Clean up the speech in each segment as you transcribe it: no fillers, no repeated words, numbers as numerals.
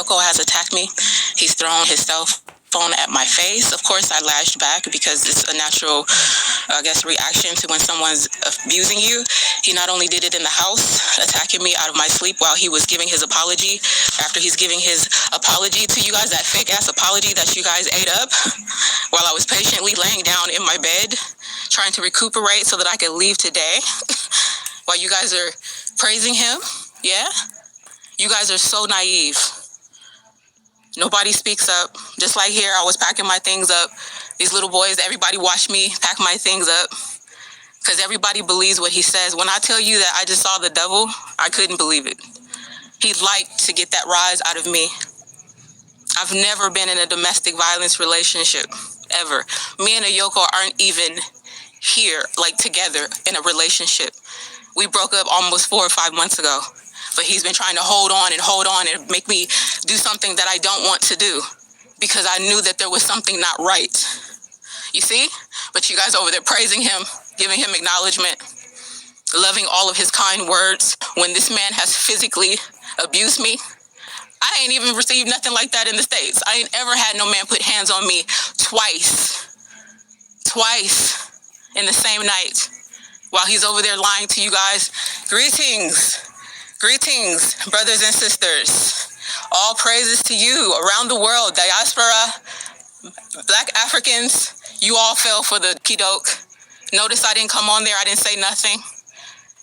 Ayoko has attacked me. He's thrown his cell phone at my face. Of course, I lashed back because it's a natural, reaction to when someone's abusing you. He not only did it in the house, attacking me out of my sleep while he was giving his apology. After he's giving his apology to you guys, that fake-ass apology that you guys ate up, while I was patiently laying down in my bed, trying to recuperate so that I could leave today, while you guys are praising him. Yeah? You guys are so naive. Nobody speaks up. Just like here, I was packing my things up. These little boys, everybody watched me pack my things up because everybody believes what he says. When I tell you that I just saw the devil, I couldn't believe it. He'd like to get that rise out of me. I've never been in a domestic violence relationship, ever. Me and Ayoko aren't even here, like together in a relationship. We broke up almost 4 or 5 months ago. But he's been trying to hold on and make me do something that I don't want to do because I knew that there was something not right. You see? But you guys over there praising him, giving him acknowledgement, loving all of his kind words when this man has physically abused me. I ain't even received nothing like that in the States. I ain't ever had no man put hands on me twice in the same night while he's over there lying to you guys. Greetings, brothers and sisters. All praises to you around the world, diaspora, Black Africans. You all fell for the kidoke. Notice I didn't come on there. I didn't say nothing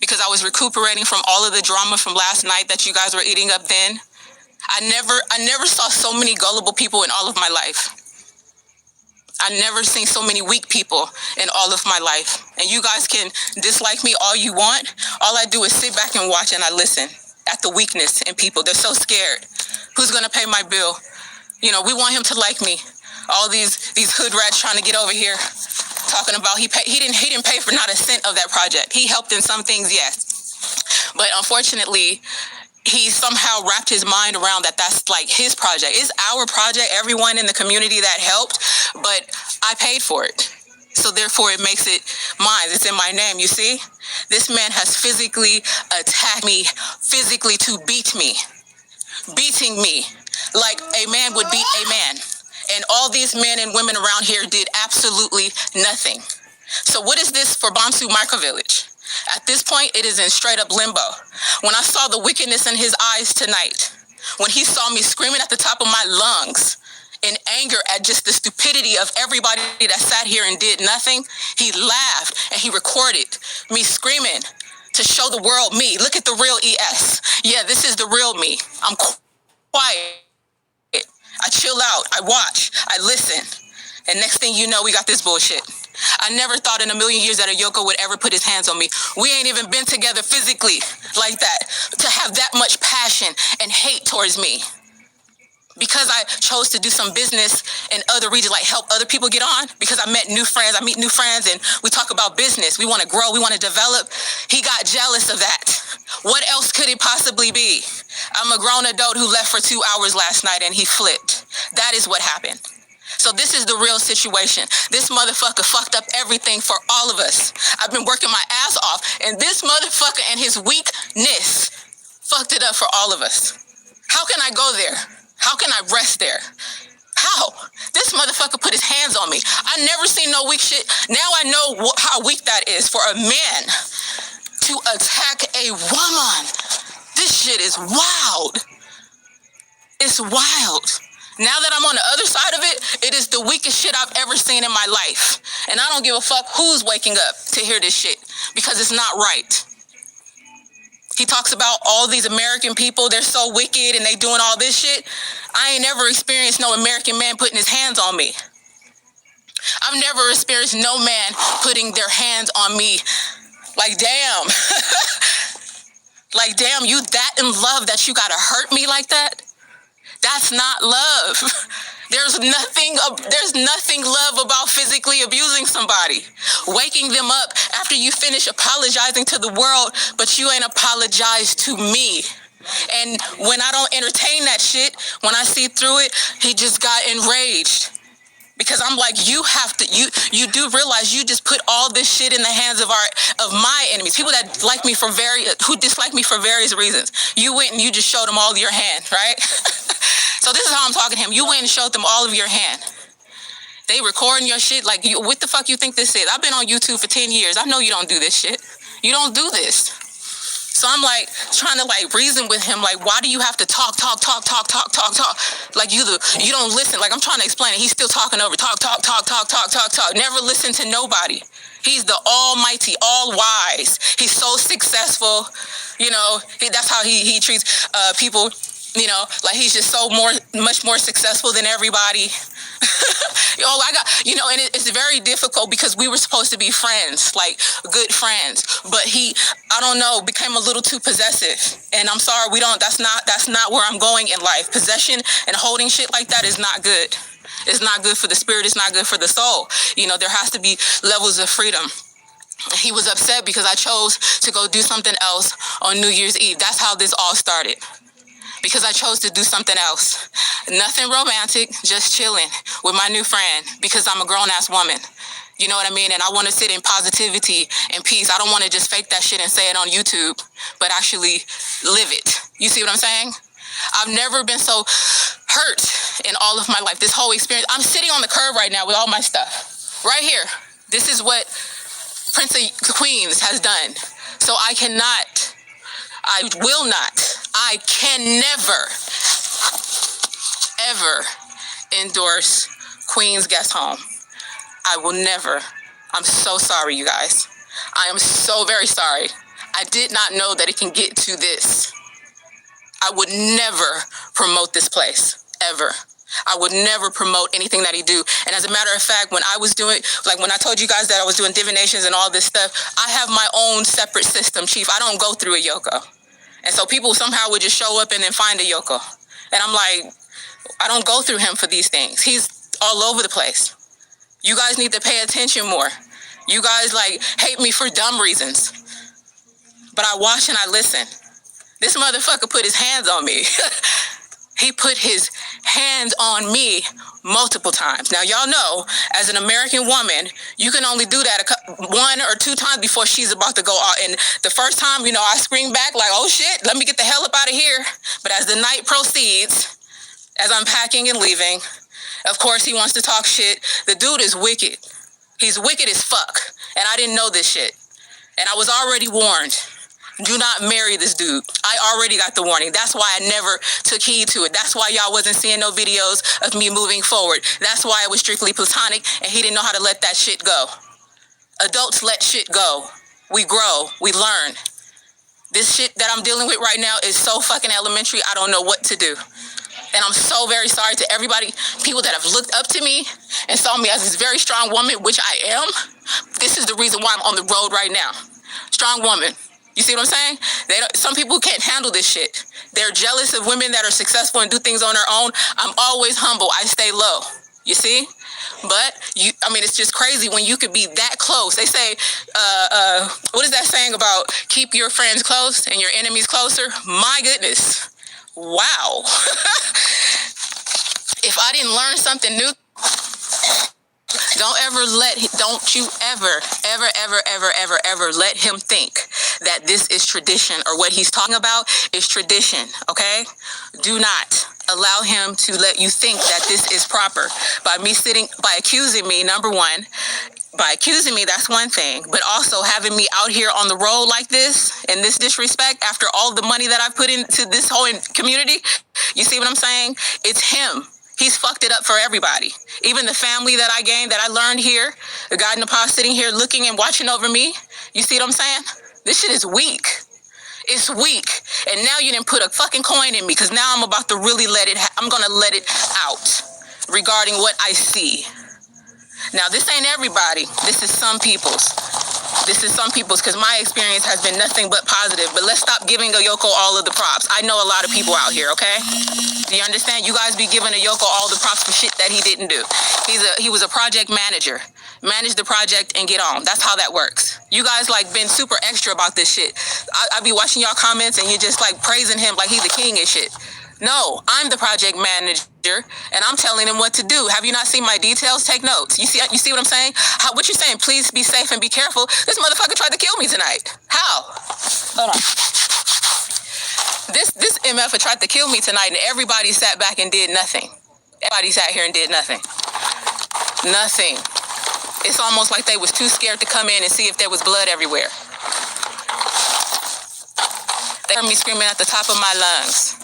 because I was recuperating from all of the drama from last night that you guys were eating up then. I never saw so many gullible people in all of my life. I never seen so many weak people in all of my life. And you guys can dislike me all you want. All I do is sit back and watch and I listen at the weakness in people. They're so scared. Who's going to pay my bill? You know, we want him to like me. All these hood rats trying to get over here talking about he didn't pay for not a cent of that project. He helped in some things, yes. But unfortunately, he somehow wrapped his mind around that's like his project. It's our project, everyone in the community that helped, but I paid for it. So therefore it makes it mine. It's in my name, you see? This man has physically attacked me, physically to beat me, beating me like a man would beat a man. And all these men and women around here did absolutely nothing. So what is this for Bonsu Microvillage? At this point, it is in straight up limbo. When I saw the wickedness in his eyes tonight, when he saw me screaming at the top of my lungs in anger at just the stupidity of everybody that sat here and did nothing, he laughed and he recorded me screaming to show the world me. Look at the real ES. Yeah, this is the real me. I'm quiet. I chill out. I watch. I listen. And next thing you know, we got this bullshit. I never thought in a million years that Ayoko would ever put his hands on me. We ain't even been together physically like that, to have that much passion and hate towards me. Because I chose to do some business in other regions, like help other people get on, because I met new friends, I meet new friends, and we talk about business. We want to grow, we want to develop. He got jealous of that. What else could it possibly be? I'm a grown adult who left for 2 hours last night and he flipped. That is what happened. So this is the real situation. This motherfucker fucked up everything for all of us. I've been working my ass off, and this motherfucker and his weakness fucked it up for all of us. How can I go there? How can I rest there? How? This motherfucker put his hands on me. I never seen no weak shit. Now I know how weak that is for a man to attack a woman. This shit is wild. It's wild. Now that I'm on the other side of it, it is the weakest shit I've ever seen in my life. And I don't give a fuck who's waking up to hear this shit, because it's not right. He talks about all these American people, they're so wicked and they doing all this shit. I ain't never experienced no American man putting his hands on me. I've never experienced no man putting their hands on me. Like, damn. Like, damn, you that in love that you gotta hurt me like that? That's not love. There's nothing love about physically abusing somebody. Waking them up after you finish apologizing to the world, but you ain't apologized to me. And when I don't entertain that shit, when I see through it, he just got enraged. Because I'm like, you have to, you do realize you just put all this shit in the hands of my enemies, people that like me who dislike me for various reasons. You went and you just showed them all your hand, right? So this is how I'm talking to him. You went and showed them all of your hand. They recording your shit like, what the fuck you think this is? I've been on YouTube for 10 years. I know you don't do this shit. You don't do this. So I'm like trying to like reason with him, like, why do you have to talk? Like you don't listen. Like I'm trying to explain it. He's still talking over. Talk. Never listen to nobody. He's the almighty, all wise. He's so successful. You know, that's how he treats people. You know, like he's just much more successful than everybody. And it's very difficult because we were supposed to be friends, like good friends. But I don't know, became a little too possessive. And I'm sorry, that's not where I'm going in life. Possession and holding shit like that is not good. It's not good for the spirit. It's not good for the soul. You know, there has to be levels of freedom. He was upset because I chose to go do something else on New Year's Eve. That's how this all started. Because I chose to do something else. Nothing romantic, just chilling with my new friend because I'm a grown-ass woman. You know what I mean? And I want to sit in positivity and peace. I don't want to just fake that shit and say it on YouTube, but actually live it. You see what I'm saying? I've never been so hurt in all of my life. This whole experience. I'm sitting on the curb right now with all my stuff. Right here. This is what Prince of Queens has done. So I will not, I can never, ever endorse Queen's Guest Home. I will never. I'm so sorry, you guys. I am so very sorry. I did not know that it can get to this. I would never promote this place, ever. I would never promote anything that he do. And as a matter of fact, when I was doing, like when I told you guys that I was doing divinations and all this stuff, I have my own separate system, Chief. I don't go through Ayoko. And so people somehow would just show up and then find Ayoko. And I'm like, I don't go through him for these things. He's all over the place. You guys need to pay attention more. You guys like hate me for dumb reasons. But I watch and I listen. This motherfucker put his hands on me. He put his hands on me multiple times. Now, y'all know, as an American woman, you can only do that one or two times before she's about to go out. And the first time, you know, I scream back like, oh shit, let me get the hell up out of here. But as the night proceeds, as I'm packing and leaving, of course, he wants to talk shit. The dude is wicked. He's wicked as fuck. And I didn't know this shit. And I was already warned. Do not marry this dude. I already got the warning. That's why I never took heed to it. That's why y'all wasn't seeing no videos of me moving forward. That's why it was strictly platonic and he didn't know how to let that shit go. Adults let shit go. We grow. We learn. This shit that I'm dealing with right now is so fucking elementary. I don't know what to do. And I'm so very sorry to everybody, people that have looked up to me and saw me as this very strong woman, which I am. This is the reason why I'm on the road right now. Strong woman. You see what I'm saying? Some people can't handle this shit. They're jealous of women that are successful and do things on their own. I'm always humble. I stay low. You see? But, it's just crazy when you could be that close. They say, what is that saying about keep your friends close and your enemies closer? My goodness. Wow. If I didn't learn something new, don't you ever let him think that this is tradition or what he's talking about is tradition, okay? Do not allow him to let you think that this is proper. By accusing me, number one, by accusing me, that's one thing, but also having me out here on the road like this, in this disrespect, after all the money that I've put into this whole community, you see what I'm saying? It's him. He's fucked it up for everybody. Even the family that I gained, that I learned here, the guy in the past sitting here looking and watching over me. You see what I'm saying? This shit is weak. It's weak. And now you didn't put a fucking coin in me because now I'm about to really I'm going to let it out regarding what I see. Now, this ain't everybody. This is some people's. Because my experience has been nothing but positive. But let's stop giving Ayoko all of the props. I know a lot of people out here, okay? Do you understand? You guys be giving Ayoko all the props for shit that he didn't do. He was a project manager. Manage the project and get on. That's how that works. You guys been super extra about this shit. I be watching y'all comments and you're just praising him like he's the king and shit. No, I'm the project manager, and I'm telling him what to do. Have you not seen my details? Take notes. You see what I'm saying? What you saying? Please be safe and be careful. This motherfucker tried to kill me tonight. How? Hold on. This MF tried to kill me tonight, and everybody sat back and did nothing. Everybody sat here and did nothing. Nothing. It's almost like they was too scared to come in and see if there was blood everywhere. They heard me screaming at the top of my lungs.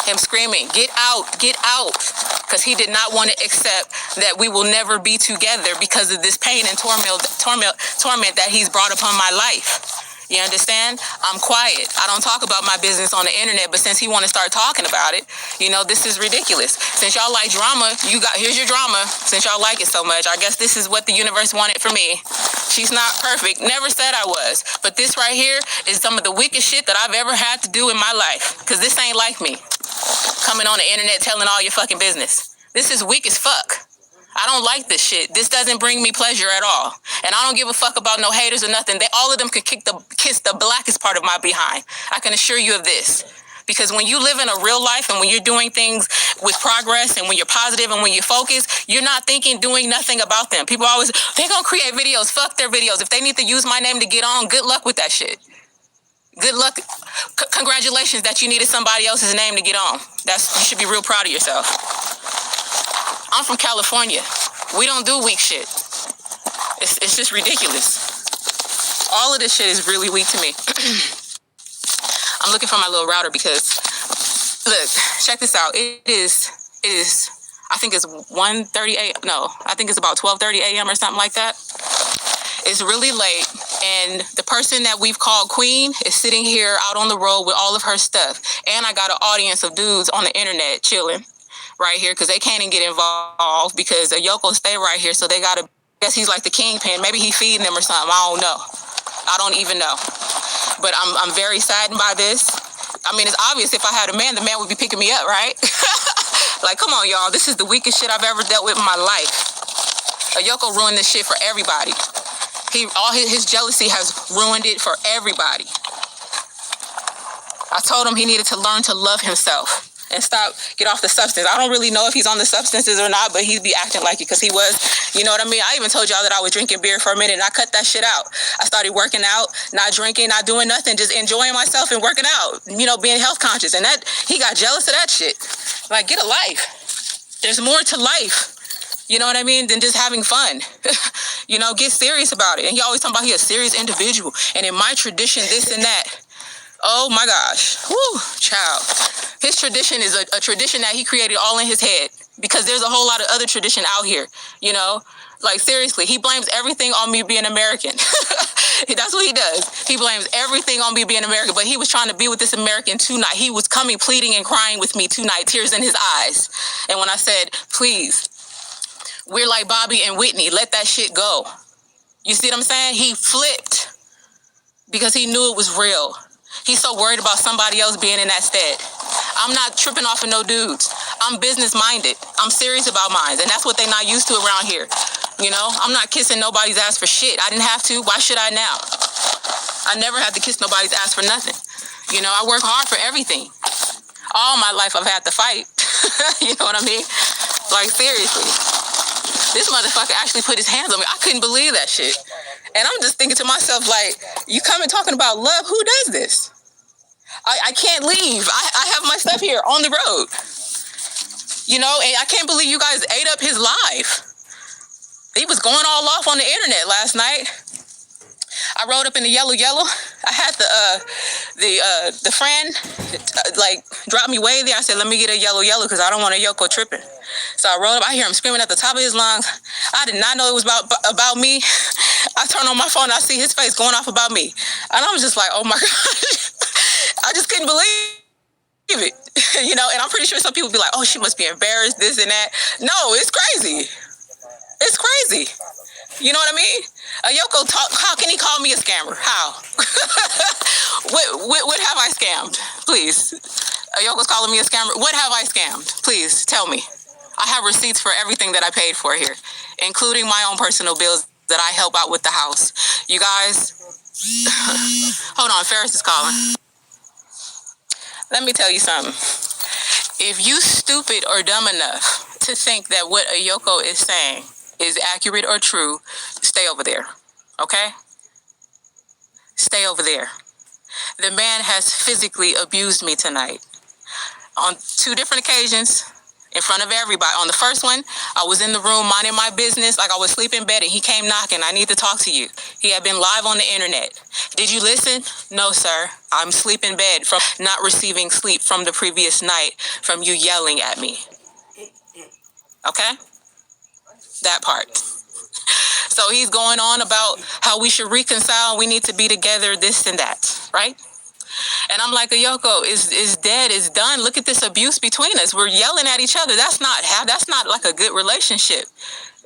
Him screaming, get out, because he did not want to accept that we will never be together because of this pain and torment that he's brought upon my life. You understand? I'm quiet. I don't talk about my business on the internet, but since he want to start talking about it, you know, this is ridiculous. Since y'all like drama, here's your drama. Since y'all like it so much, I guess this is what the universe wanted for me. She's not perfect. Never said I was. But this right here is some of the weakest shit that I've ever had to do in my life. Because this ain't like me. Coming on the internet telling all your fucking business. This is weak as fuck. I don't like this shit. This doesn't bring me pleasure at all. And I don't give a fuck about no haters or nothing. All of them can kiss the blackest part of my behind. I can assure you of this. Because when you live in a real life and when you're doing things with progress and when you're positive and when you're focused, you're not doing nothing about them. People always, they're going to create videos. Fuck their videos. If they need to use my name to get on, good luck with that shit. Good luck. Congratulations that you needed somebody else's name to get on. You should be real proud of yourself. I'm from California. We don't do weak shit. It's just ridiculous. All of this shit is really weak to me. I'm looking for my little router because, look, check this out. It is. I think it's 1:30 a.m. No, I think it's about 12:30 a.m. or something like that. It's really late, and the person that we've called Queen is sitting here out on the road with all of her stuff. And I got an audience of dudes on the internet chilling right here because they can't even get involved because Ayoko stay right here, so they gotta. Guess he's like the kingpin. Maybe he feeding them or something. I don't know. I don't even know. But I'm very saddened by this. I mean, it's obvious if I had a man, the man would be picking me up, right? Like, come on, y'all. This is the weakest shit I've ever dealt with in my life. Ayoko ruined this shit for everybody. All his jealousy has ruined it for everybody. I told him he needed to learn to love himself and get off the substance. I don't really know if he's on the substances or not, but he'd be acting like it because he was, you know what I mean? I even told y'all that I was drinking beer for a minute and I cut that shit out. I started working out, not drinking, not doing nothing, just enjoying myself and working out, you know, being health conscious. And he got jealous of that shit. Like, get a life. There's more to life. You know what I mean? Than just having fun. You know, get serious about it. And he always talking about he a serious individual. And in my tradition, this and that. Oh my gosh. Woo, child. His tradition is a tradition that he created all in his head. Because there's a whole lot of other tradition out here. You know? Like, seriously, he blames everything on me being American. That's what he does. He blames everything on me being American. But he was trying to be with this American tonight. He was coming, pleading and crying with me tonight. Tears in his eyes. And when I said, please, we're like Bobby and Whitney. Let that shit go. You see what I'm saying? He flipped because he knew it was real. He's so worried about somebody else being in that stead. I'm not tripping off of no dudes. I'm business-minded. I'm serious about mine. And that's what they're not used to around here. You know? I'm not kissing nobody's ass for shit. I didn't have to. Why should I now? I never had to kiss nobody's ass for nothing. You know, I work hard for everything. All my life I've had to fight. You know what I mean? Like, seriously. This motherfucker actually put his hands on me. I couldn't believe that shit. And I'm just thinking to myself, like, you coming talking about love? Who does this? I can't leave. I have my stuff here on the road. You know, and I can't believe you guys ate up his life. He was going all off on the internet last night. I rode up in the yellow. I had the friend like drop me way there. I said, let me get a yellow because I don't want a Yoko tripping. So I rode up. I hear him screaming at the top of his lungs. I did not know it was about me. I turn on my phone. I see his face going off about me, and I was just like, oh my gosh. I just couldn't believe it. You know, and I'm pretty sure some people be like, oh, she must be embarrassed, this and that. No, it's crazy. It's crazy. You know what I mean? Ayoko, how can he call me a scammer? How? What have I scammed? Please. Ayoko's calling me a scammer. What have I scammed? Please, tell me. I have receipts for everything that I paid for here, including my own personal bills that I help out with the house. You guys, hold on, Ferris is calling. Let me tell you something. If you stupid or dumb enough to think that what Ayoko is saying is accurate or true, stay over there, okay? Stay over there. The man has physically abused me tonight on 2 different occasions in front of everybody. On the first one, I was in the room minding my business like I was sleeping in bed, and he came knocking. I need to talk to you. He had been live on the internet. Did you listen? No, sir. I'm asleep in bed from not receiving sleep from the previous night from you yelling at me. Okay? That part. So he's going on about how we should reconcile, we need to be together, this and that, right? And I'm like, Ayoko, is dead, is done. Look at this abuse between us. We're yelling at each other. That's not like a good relationship.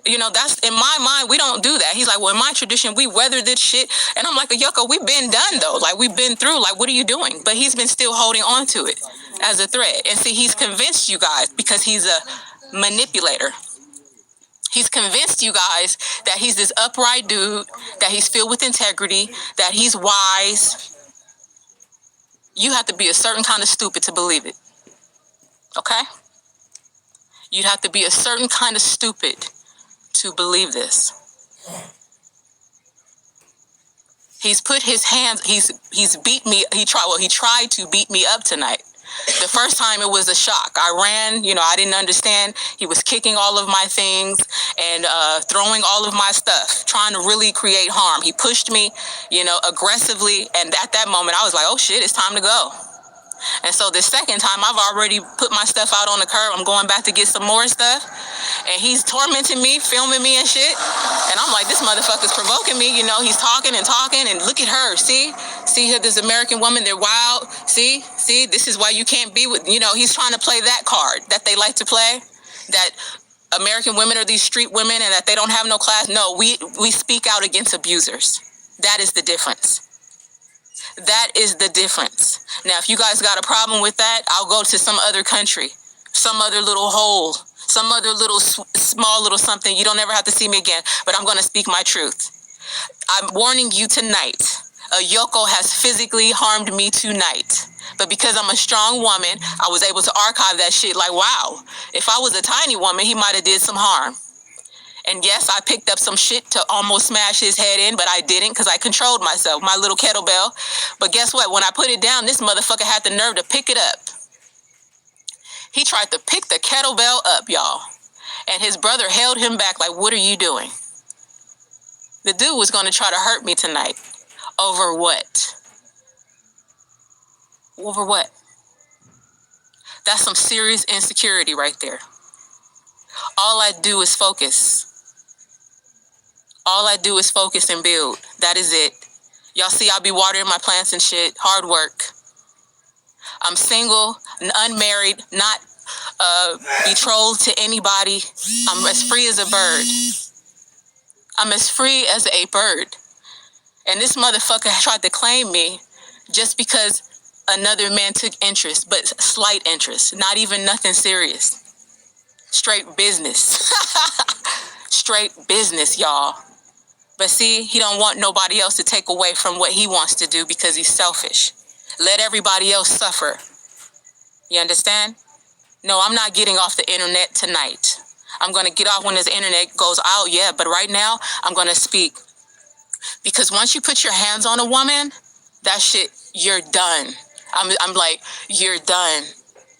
You know, that's in my mind, we don't do that. He's like, well, in my tradition, we weather this shit. And I'm like, Ayoko, we've been done though. Like, we've been through, like, what are you doing? But he's been still holding on to it as a thread. And see, he's convinced you guys because he's a manipulator. He's convinced you guys that he's this upright dude, that he's filled with integrity, that he's wise. You have to be a certain kind of stupid to believe it. Okay? You'd have to be a certain kind of stupid to believe this. He's put his hands, he's beat me, he tried to beat me up tonight. The first time it was a shock. I ran, you know, I didn't understand. He was kicking all of my things and throwing all of my stuff, trying to really create harm. He pushed me, you know, aggressively. And at that moment, I was like, oh shit, it's time to go. And so the second time, I've already put my stuff out on the curb. I'm going back to get some more stuff. And he's tormenting me, filming me and shit. And I'm like, this motherfucker's provoking me. You know, he's talking and talking. And look at her. See her, this American woman. They're wild. See, this is why you can't be with, you know, he's trying to play that card that they like to play. That American women are these street women and that they don't have no class. No, we speak out against abusers. That is the difference. That is the difference. Now, if you guys got a problem with that, I'll go to some other country, some other little hole, some other little small little something. You don't ever have to see me again, but I'm going to speak my truth. I'm warning you tonight. Ayoko has physically harmed me tonight. But because I'm a strong woman, I was able to archive that shit like, wow, if I was a tiny woman, he might have did some harm. And yes, I picked up some shit to almost smash his head in, but I didn't because I controlled myself, my little kettlebell. But guess what? When I put it down, this motherfucker had the nerve to pick it up. He tried to pick the kettlebell up, y'all. And his brother held him back like, what are you doing? The dude was going to try to hurt me tonight. Over what? Over what? That's some serious insecurity right there. All I do is focus. All I do is focus and build. That is it. Y'all see, I'll be watering my plants and shit. Hard work. I'm single, unmarried, not betrothed to anybody. I'm as free as a bird. I'm as free as a bird. And this motherfucker tried to claim me just because another man took interest, but slight interest. Not even nothing serious. Straight business. Straight business, y'all. But see, he don't want nobody else to take away from what he wants to do because he's selfish. Let everybody else suffer. You understand? No, I'm not getting off the internet tonight. I'm going to get off when this internet goes out, yeah, but right now, I'm going to speak. Because once you put your hands on a woman, that shit, you're done. I'm like, you're done.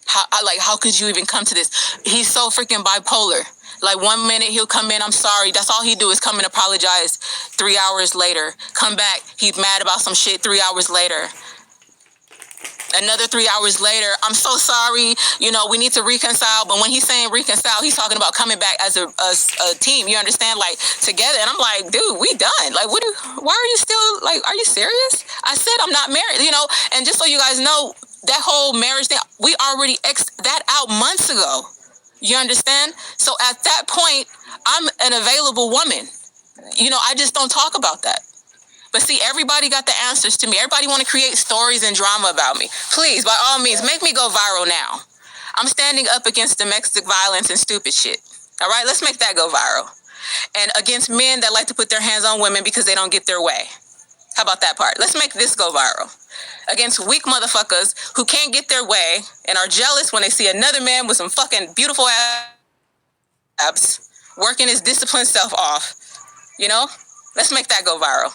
How could you even come to this? He's so freaking bipolar. Like 1 minute he'll come in, I'm sorry. That's all he do is come and apologize. 3 hours later, come back. He's mad about some shit 3 hours later. Another 3 hours later, I'm so sorry. You know, we need to reconcile. But when he's saying reconcile, he's talking about coming back as a team. You understand? Like together. And I'm like, dude, we done. Like, why are you still like, are you serious? I said I'm not married, you know, and just so you guys know, that whole marriage thing, we already that out months ago. You understand? So at that point, I'm an available woman. You know, I just don't talk about that. But see, everybody got the answers to me. Everybody want to create stories and drama about me. Please, by all means, make me go viral now. I'm standing up against domestic violence and stupid shit. All right, let's make that go viral. And against men that like to put their hands on women because they don't get their way. How about that part? Let's make this go viral. Against weak motherfuckers who can't get their way and are jealous when they see another man with some fucking beautiful abs working his disciplined self off. You know? Let's make that go viral.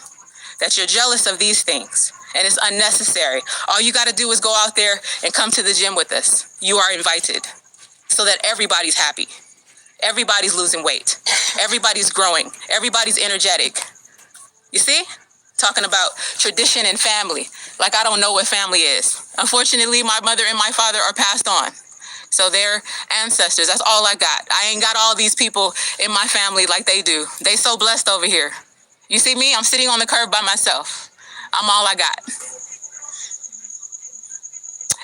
That you're jealous of these things. and it's unnecessary. All you got to do is go out there and come to the gym with us. You are invited so that everybody's happy. Everybody's losing weight. Everybody's growing. Everybody's energetic. You see? Talking about tradition and family. Like I don't know what family is. Unfortunately, my mother and my father are passed on. So they're ancestors. That's all I got. I ain't got all these people in my family like they do. They so blessed over here. You see me? I'm sitting on the curb by myself. I'm all I got.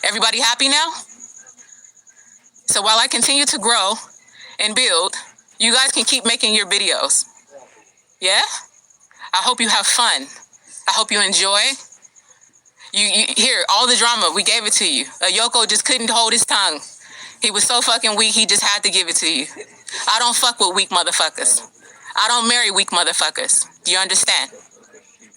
Everybody happy now? So while I continue to grow and build, you guys can keep making your videos. Yeah? I hope you have fun. I hope you enjoy. You hear all the drama. We gave it to you. Ayoko just couldn't hold his tongue. He was so fucking weak, he just had to give it to you. I don't fuck with weak motherfuckers. I don't marry weak motherfuckers. Do you understand?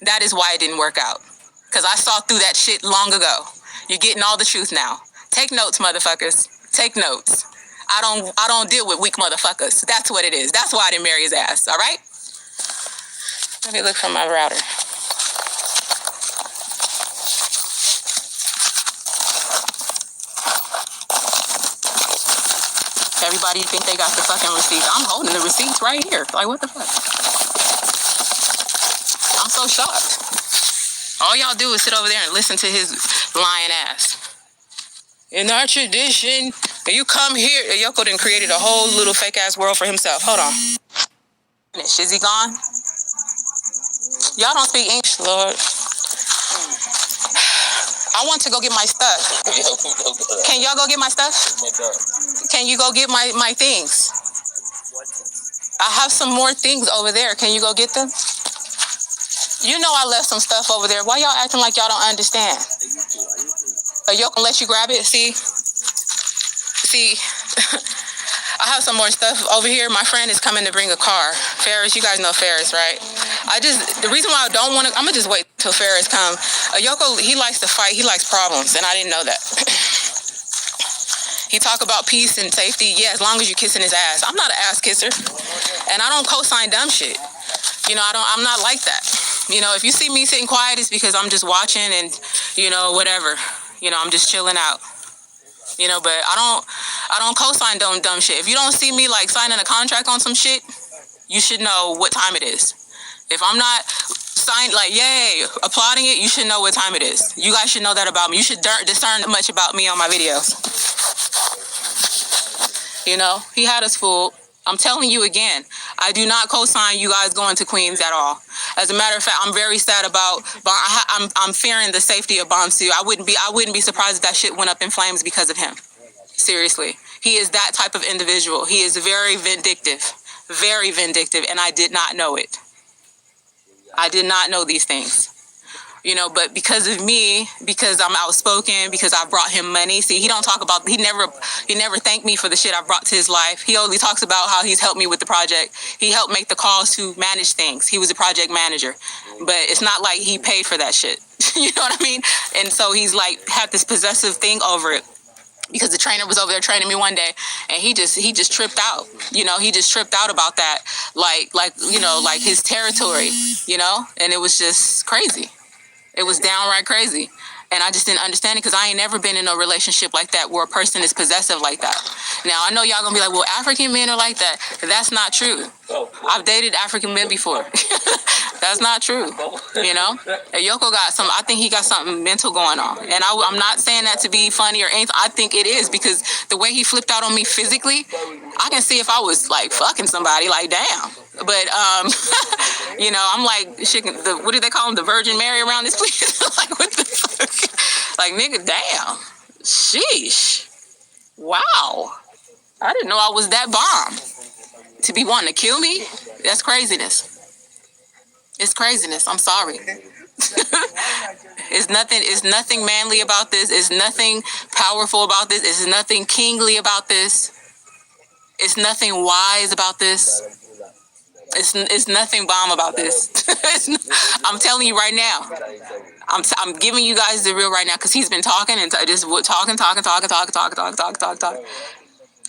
That is why it didn't work out. Because I saw through that shit long ago. You're getting all the truth now. Take notes, motherfuckers. Take notes. I don't deal with weak motherfuckers. That's what it is. That's why I didn't marry his ass, all right? Let me look for my router. Everybody think they got the fucking receipts. I'm holding the receipts right here. Like, what the fuck? I'm so shocked. All y'all do is sit over there and listen to his lying ass. In our tradition, you come here. Ayoko done created a whole little fake ass world for himself. Hold on. Is he gone? Y'all don't speak English, Lord. I want to go get my stuff. Can y'all go get my stuff? Can you go get my things? I have some more things over there. Can you go get them? You know I left some stuff over there. Why y'all acting like y'all don't understand? Ayoko let you grab it? See? I have some more stuff over here. My friend is coming to bring a car. Ferris, you guys know Ferris, right? The reason why I don't want to, I'm going to just wait till Ferris comes. Ayoko, he likes to fight. He likes problems, and I didn't know that. He talk about peace and safety. Yeah, as long as you're kissing his ass. I'm not an ass kisser, and I don't co-sign dumb shit. You know, I'm not like that. You know, if you see me sitting quiet, it's because I'm just watching and, you know, whatever. You know, I'm just chilling out. You know, but I don't co-sign dumb shit. If you don't see me like signing a contract on some shit, you should know what time it is. If I'm not signed like yay, applauding it, you should know what time it is. You guys should know that about me. You should discern much about me on my videos. You know, he had us fooled. I'm telling you again, I do not co-sign you guys going to Queens at all. As a matter of fact, I'm very sad about. I'm fearing the safety of Bonsu. I wouldn't be surprised if that shit went up in flames because of him. Seriously, he is that type of individual. He is very vindictive, and I did not know it. I did not know these things. You know, but because of me, because I'm outspoken, because I brought him money. See, he never thanked me for the shit I brought to his life. He only talks about how he's helped me with the project. He helped make the calls to manage things. He was a project manager, but it's not like he paid for that shit. You know what I mean? And so he's like had this possessive thing over it. Because the trainer was over there training me one day, and he just tripped out. You know, he just tripped out about that, like you know, like his territory. You know, and it was just crazy. It was downright crazy. And I just didn't understand it because I ain't never been in a relationship like that where a person is possessive like that. Now, I know y'all gonna be like, well, African men are like that. That's not true. I've dated African men before. That's not true. You know? Ayoko got I think he got something mental going on. And I'm not saying that to be funny or anything. I think it is because the way he flipped out on me physically, I can see if I was like fucking somebody, like damn. But, you know, I'm like, what do they call him? The Virgin Mary around this place? Like, what the fuck? Like, nigga, damn. Sheesh. Wow. I didn't know I was that bomb. To be wanting to kill me? That's craziness. It's craziness. I'm sorry. It's nothing manly about this. It's nothing powerful about this. It's nothing kingly about this. It's nothing wise about this. It's nothing bomb about this. I'm telling you right now. I'm giving you guys the real right now because he's been talking and just talking.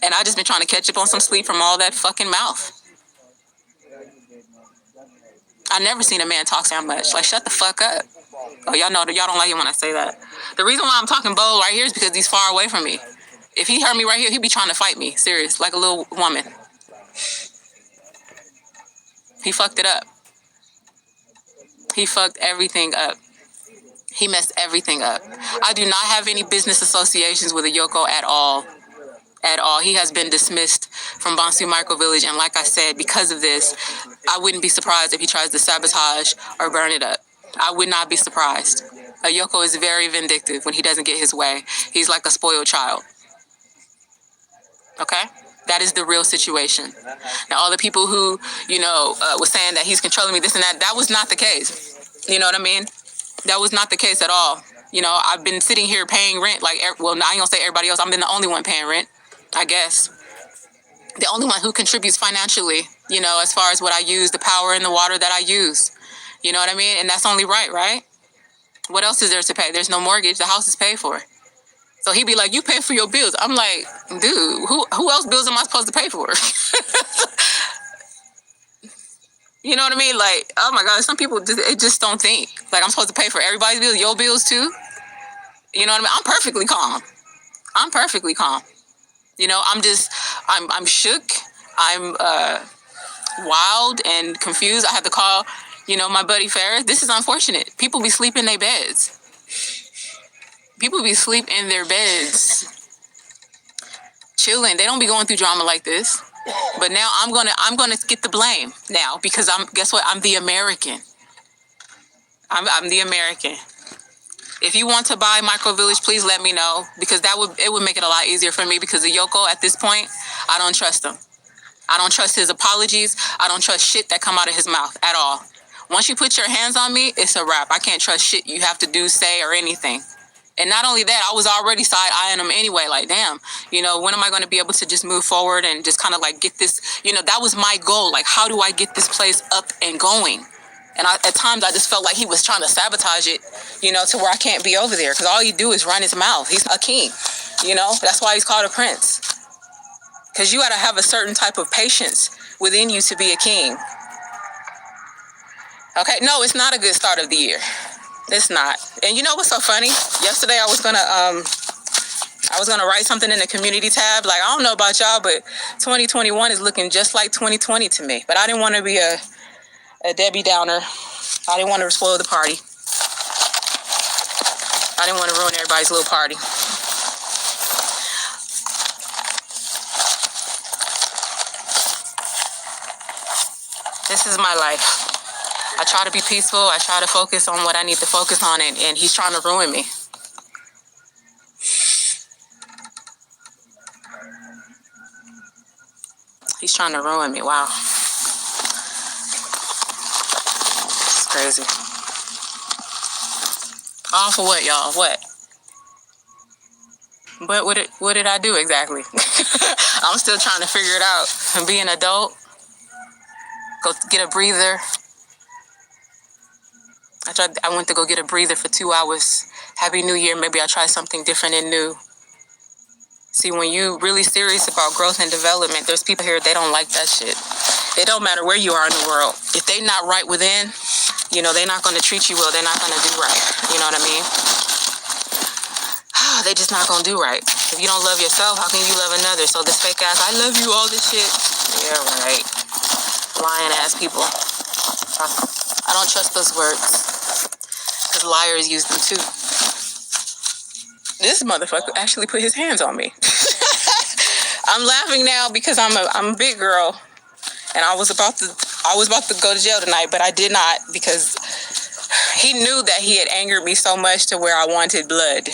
And I just been trying to catch up on some sleep from all that fucking mouth. I never seen a man talk so much. Like, shut the fuck up. Oh, y'all know that y'all don't like it when I say that. The reason why I'm talking bold right here is because he's far away from me. If he heard me right here, he'd be trying to fight me. Serious, like a little woman. He fucked it up. He fucked everything up. He messed everything up. I do not have any business associations with Ayoko at all. At all. He has been dismissed from Bonsu Microvillage, and like I said, because of this, I wouldn't be surprised if he tries to sabotage or burn it up. I would not be surprised. Ayoko is very vindictive when he doesn't get his way. He's like a spoiled child. Okay? That is the real situation. Now, all the people who, was saying that he's controlling me, this and that was not the case. You know what I mean? That was not the case at all. I've been sitting here paying rent, I ain't gonna say everybody else. I've been the only one paying rent, I guess. The only one who contributes financially, as far as what I use, the power and the water that I use. You know what I mean? And that's only right? What else is there to pay? There's no mortgage. The house is paid for. So he'd be like, you pay for your bills. I'm like, dude, who else bills am I supposed to pay for? You know what I mean? Like, oh my God, some people just don't think. Like, I'm supposed to pay for everybody's bills, your bills too? You know what I mean? I'm perfectly calm. I'm shook. I'm wild and confused. I had to call, my buddy Ferris. This is unfortunate. People be sleeping in their beds. People be sleep in their beds, chilling. They don't be going through drama like this. But now I'm gonna get the blame now because guess what? I'm the American. I'm the American. If you want to buy Microvillage, please let me know, because it would make it a lot easier for me, because Ayoko at this point, I don't trust him. I don't trust his apologies. I don't trust shit that come out of his mouth at all. Once you put your hands on me, it's a wrap. I can't trust shit you have to do, say, or anything. And not only that, I was already side-eyeing him anyway. Like, damn, when am I going to be able to just move forward and just kind of like get this, that was my goal. Like, how do I get this place up and going? And at times I just felt like he was trying to sabotage it, to where I can't be over there. Because all he do is run his mouth. He's a king, That's why he's called a prince. Because you got to have a certain type of patience within you to be a king. Okay, no, it's not a good start of the year. It's not. And you know what's so funny? Yesterday I was gonna write something in the community tab. Like, I don't know about y'all, but 2021 is looking just like 2020 to me. But I didn't want to be a Debbie Downer. I didn't want to spoil the party. I didn't want to ruin everybody's little party. This is my life. I try to be peaceful. I try to focus on what I need to focus on, and he's trying to ruin me. He's trying to ruin me. Wow. It's crazy. All for what, y'all? What? But what did I do exactly? I'm still trying to figure it out. And be an adult. Go get a breather. I went to go get a breather for 2 hours. Happy New Year. Maybe I'll try something different and new. See, when you really serious about growth and development, there's people here, they don't like that shit. It don't matter where you are in the world. If they not right within, they're not going to treat you well. They're not going to do right. You know what I mean? They just not going to do right. If you don't love yourself, how can you love another? So this fake ass, I love you, all this shit. Yeah, right. Lying ass people. I don't trust those words. Because liars use them too. This motherfucker actually put his hands on me. I'm laughing now because I'm a big girl, and I was about to go to jail tonight, but I did not, because he knew that he had angered me so much to where I wanted blood.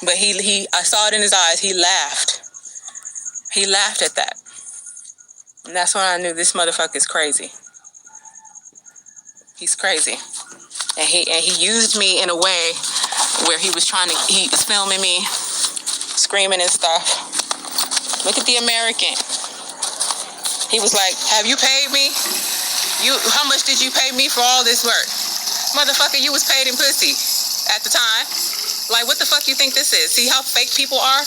But I saw it in his eyes. He laughed. He laughed at that, and that's when I knew this motherfucker is crazy. He's crazy. And he used me in a way where he was filming me, screaming and stuff. Look at the American. He was like, have you paid me? How much did you pay me for all this work? Motherfucker, you was paid in pussy at the time. Like, what the fuck you think this is? See how fake people are?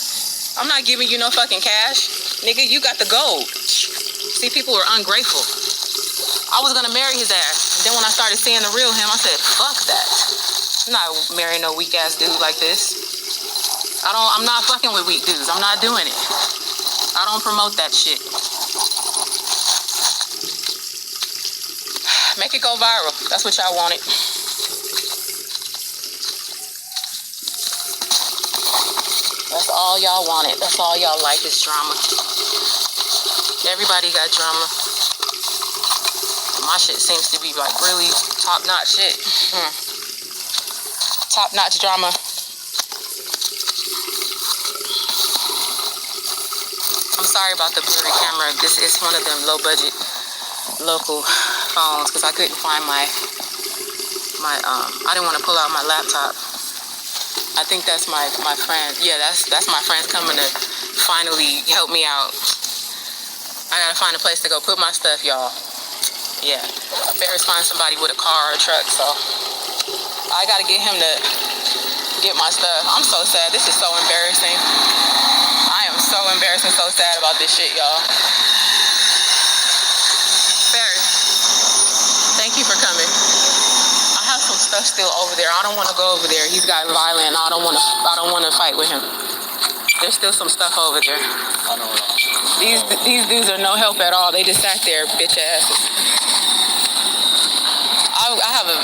I'm not giving you no fucking cash. Nigga, you got the gold. See, people are ungrateful. I was gonna marry his ass. And then when I started seeing the real him, I said, fuck that. I'm not marrying no weak ass dude like this. I'm not fucking with weak dudes. I'm not doing it. I don't promote that shit. Make it go viral. That's what y'all wanted. That's all y'all wanted. That's all y'all like is drama. Everybody got drama. My shit seems to be like really top-notch shit. Top-notch drama. I'm sorry about the blurry camera. This is one of them low-budget local phones because I couldn't find my I didn't want to pull out my laptop. I think that's my friend. Yeah, that's my friend's coming to finally help me out. I gotta find a place to go put my stuff, y'all. Yeah, Ferris find somebody with a car or a truck, so I gotta get him to get my stuff. I'm so sad. This is so embarrassing. I am so embarrassed and so sad about this shit, y'all. Ferris, thank you for coming. I have some stuff still over there. I don't want to go over there. He's got violent. I don't want to fight with him. There's still some stuff over there. I know. These dudes are no help at all. They just sat there, bitch asses. I have a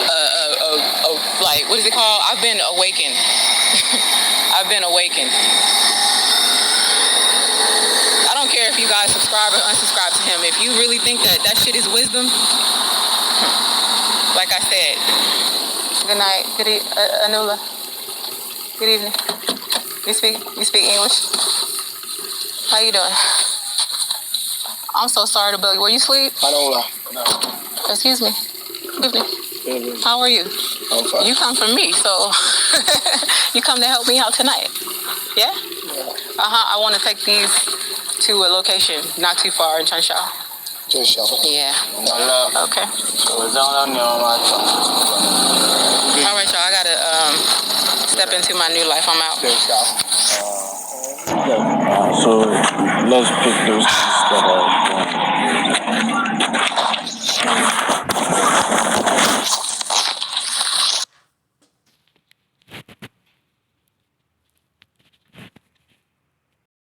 like, what is it called? I've been awakened. I've been awakened. I don't care if you guys subscribe or unsubscribe to him. If you really think that shit is wisdom, like I said, good night. Good Anula. Good evening. You speak English? How you doing? I'm so sorry to bug you. Were you asleep? Anula. No. Excuse me. Good evening. How are you? I'm fine. You come from me, so you come to help me out tonight. Yeah? I want to take these to a location not too far in Changsha. Yeah. Okay. All right, y'all. I gotta step into my new life. I'm out. So let's pick those that are